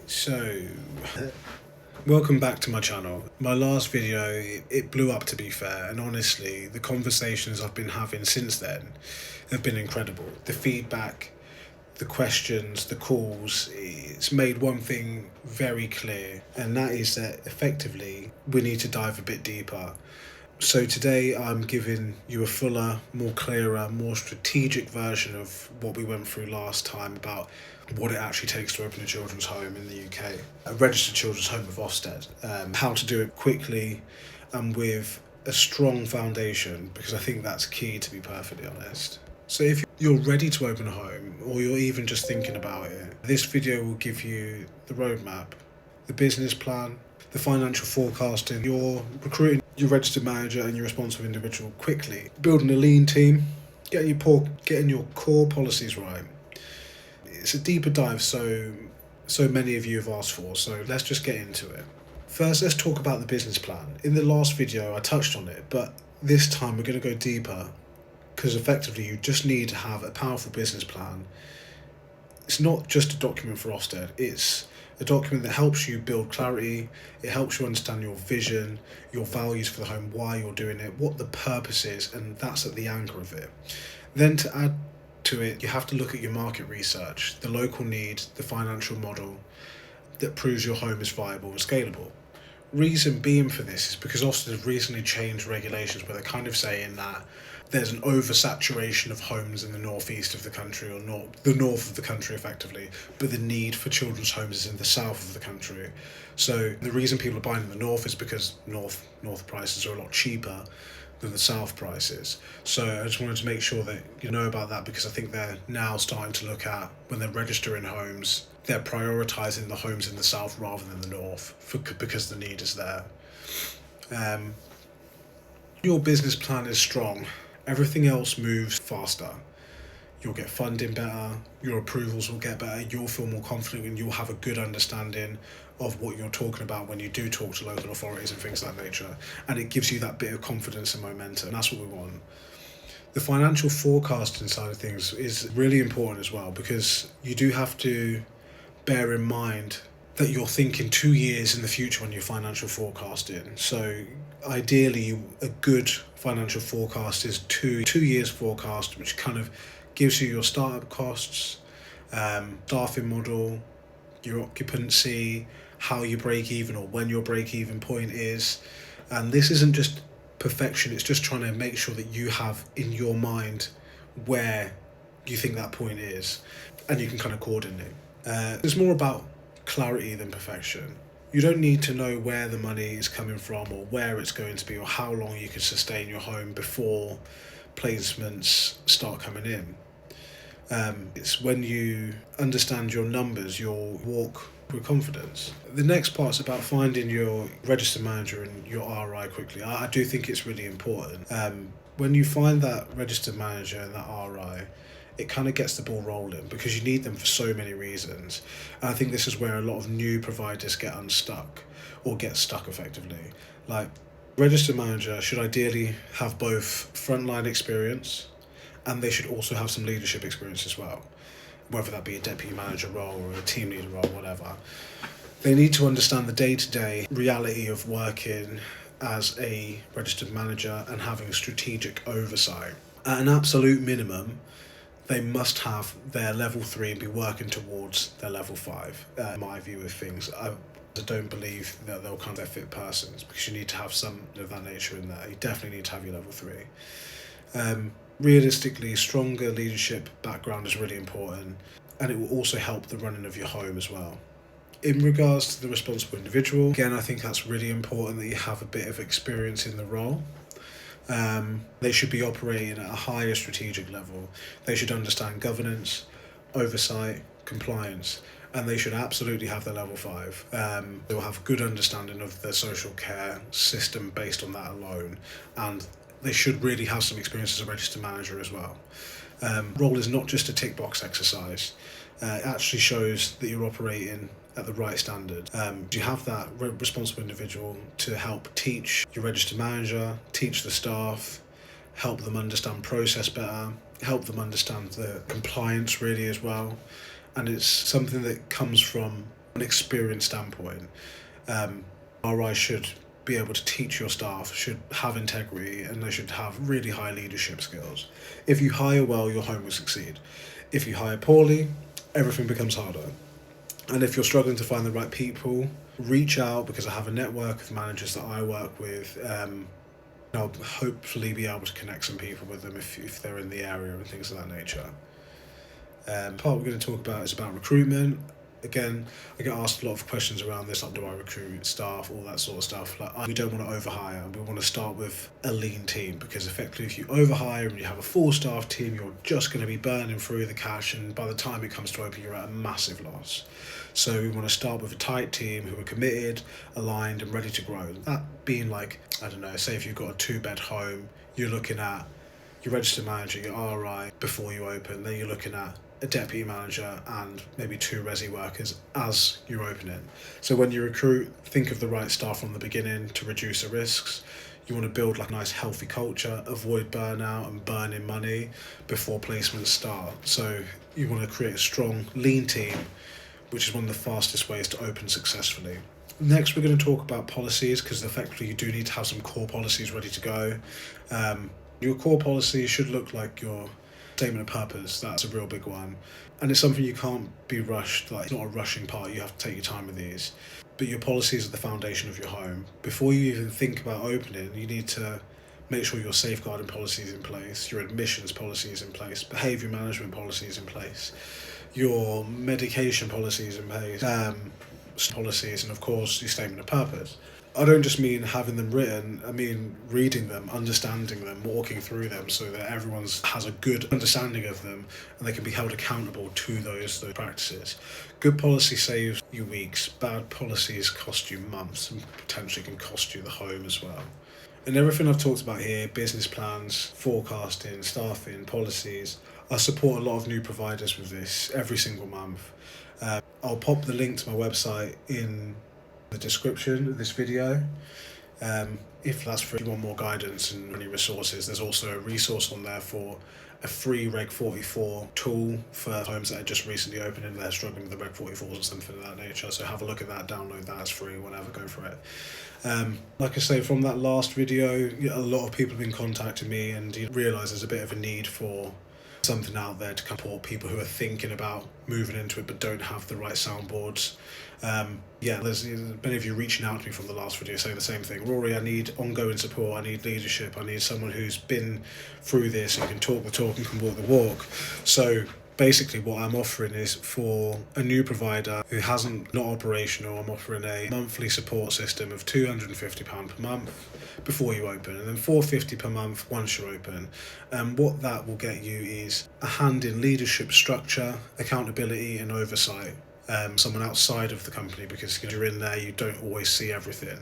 So, welcome back to my channel. My last video, it blew up, to be fair, and honestly, the conversations I've been having since then have been incredible. The feedback, the questions, the calls, it's made one thing very clear, and that is that effectively we need to dive a bit deeper. So today I'm giving you a fuller, more clearer, more strategic version of what we went through last time about what it actually takes to open a children's home in the UK. A registered children's home with Ofsted. How to do it quickly and with a strong foundation, because I think that's key, to be perfectly honest. So if you're ready to open a home, or you're even just thinking about it, this video will give you the roadmap, the business plan, the financial forecasting, you're recruiting your registered manager and your responsible individual quickly, building a lean team, getting your core policies right. It's a deeper dive so many of you have asked for, so let's just get into it. First, let's talk about the business plan. In the last video I touched on it, but this time we're going to go deeper, because effectively you just need to have a powerful business plan. It's not just a document for Ofsted, it's a document that helps you build clarity, it helps you understand your vision, your values for the home, why you're doing it, what the purpose is, and that's at the anchor of it. Then to add to it, you have to look at your market research, the local need, the financial model that proves your home is viable and scalable. Reason being for this is because Ofsted have recently changed regulations where they're kind of saying that there's an oversaturation of homes in the northeast of the country, or the north of the country effectively, but the need for children's homes is in the south of the country. So the reason people are buying in the north is because north prices are a lot cheaper than the south prices. So I just wanted to make sure that you know about that, because I think they're now starting to look at, when they're registering homes, they're prioritising the homes in the south rather than the north because the need is there. Your business plan is strong, everything else moves faster. You'll get funding better, your approvals will get better, you'll feel more confident, and you'll have a good understanding of what you're talking about when you do talk to local authorities and things of that nature. And it gives you that bit of confidence and momentum. That's what we want. The financial forecasting side of things is really important as well, because you do have to bear in mind that you're thinking 2 years in the future when you're financial forecasting. So ideally, a good financial forecast is two years forecast, which kind of gives you your startup costs, staffing model, your occupancy, how you break even or when your break even point is. And this isn't just perfection, it's just trying to make sure that you have in your mind where you think that point is, and you can kind of coordinate. It's more about clarity than perfection. You don't need to know where the money is coming from or where it's going to be or how long you can sustain your home before placements start coming in. It's when you understand your numbers, you'll walk with confidence. The next part's about finding your registered manager and your RI quickly. I do think it's really important. When you find that registered manager and that RI, it kind of gets the ball rolling, because you need them for so many reasons. And I think this is where a lot of new providers get unstuck, or get stuck effectively. Like, registered manager should ideally have both frontline experience, and they should also have some leadership experience as well, whether that be a deputy manager role or a team leader role, whatever. They need to understand the day-to-day reality of working as a registered manager and having strategic oversight. At an absolute minimum, they must have their level 3 and be working towards their level 5, my view of things. I don't believe that they'll kind of fit persons, because you need to have some of that nature in there. You definitely need to have your level 3. Realistically, stronger leadership background is really important, and it will also help the running of your home as well. In regards to the responsible individual, again, I think that's really important that you have a bit of experience in the role. They should be operating at a higher strategic level. They should understand governance, oversight, compliance, and they should absolutely have their level 5. They'll have good understanding of the social care system based on that alone, and they should really have some experience as a registered manager as well. Role is not just a tick box exercise. It actually shows that you're operating at the right standard. You have that responsible individual to help teach your registered manager, teach the staff, help them understand process better, help them understand the compliance really as well. And it's something that comes from an experience standpoint, RI should be able to teach your staff, should have integrity, and they should have really high leadership skills. If you hire well, your home will succeed. If you hire poorly, everything becomes harder. And if you're struggling to find the right people, reach out, because I have a network of managers that I work with. I'll hopefully be able to connect some people with them if they're in the area and things of that nature. Part we're going to talk about is about recruitment. Again, I get asked a lot of questions around this, like do I recruit staff, all that sort of stuff. We don't want to overhire. We want to start with a lean team, because effectively if you overhire and you have a full staff team, you're just going to be burning through the cash, and by the time it comes to open, you're at a massive loss. So we want to start with a tight team who are committed, aligned, and ready to grow. That being like, I don't know, say if you've got a 2-bed home, you're looking at your registered manager, your RI before you open, then you're looking at a deputy manager and maybe 2 resi workers as you're opening. So when you recruit, think of the right staff from the beginning to reduce the risks. You want to build like a nice healthy culture, avoid burnout and burning money before placements start. So you want to create a strong, lean team, which is one of the fastest ways to open successfully. Next, we're going to talk about policies, because effectively you do need to have some core policies ready to go. Your core policy should look like your statement of purpose. That's a real big one, and it's something you can't be rushed. Like, it's not a rushing part. You have to take your time with these. But your policies are the foundation of your home. Before you even think about opening, you need to make sure your safeguarding policies in place, your admissions policies in place, behaviour management policies in place, your medication policies in place, policies, and of course your statement of purpose. I don't just mean having them written, I mean reading them, understanding them, walking through them, so that everyone has a good understanding of them and they can be held accountable to those practices. Good policy saves you weeks, bad policies cost you months, and potentially can cost you the home as well. And everything I've talked about here, business plans, forecasting, staffing, policies, I support a lot of new providers with this every single month. I'll pop the link to my website in the description of this video. If that's for, if you want more guidance and any resources, there's also a resource on there for a free Reg 44 tool for homes that are just recently opened and they're struggling with the Reg 44s or something of that nature. So have a look at that, download that, it's free, whatever, go for it. Like I say, from that last video, a lot of people have been contacting me, and you realise there's a bit of a need for something out there to support people who are thinking about moving into it but don't have the right soundboards. There's many of you reaching out to me from the last video saying the same thing. Rory, I need ongoing support, I need leadership, I need someone who's been through this and can talk the talk and can walk the walk. So basically what I'm offering is, for a new provider who not operational, I'm offering a monthly support system of £250 per month before you open, and then £450 per month once you're open. And what that will get you is a hand in leadership structure, accountability and oversight. Someone outside of the company, because you're in there, you don't always see everything.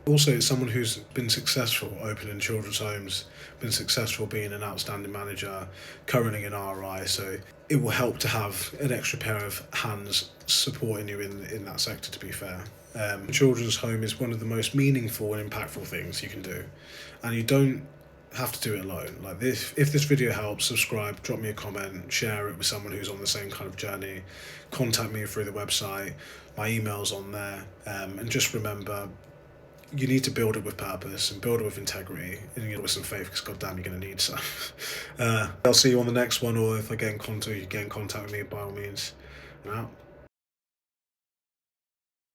Also, it's someone who's been successful opening children's homes, been successful being an outstanding manager, currently an RI, so it will help to have an extra pair of hands supporting you in that sector, to be fair. Children's home is one of the most meaningful and impactful things you can do, and you don't have to do it alone. Like this, if this video helps, subscribe, drop me a comment, share it with someone who's on the same kind of journey, contact me through the website, my email's on there, and just remember, you need to build it with purpose and build it with integrity, and you know, with some faith, because goddamn, you're going to need some. I'll see you on the next one, or if I get in contact with me, by all means. I'm out.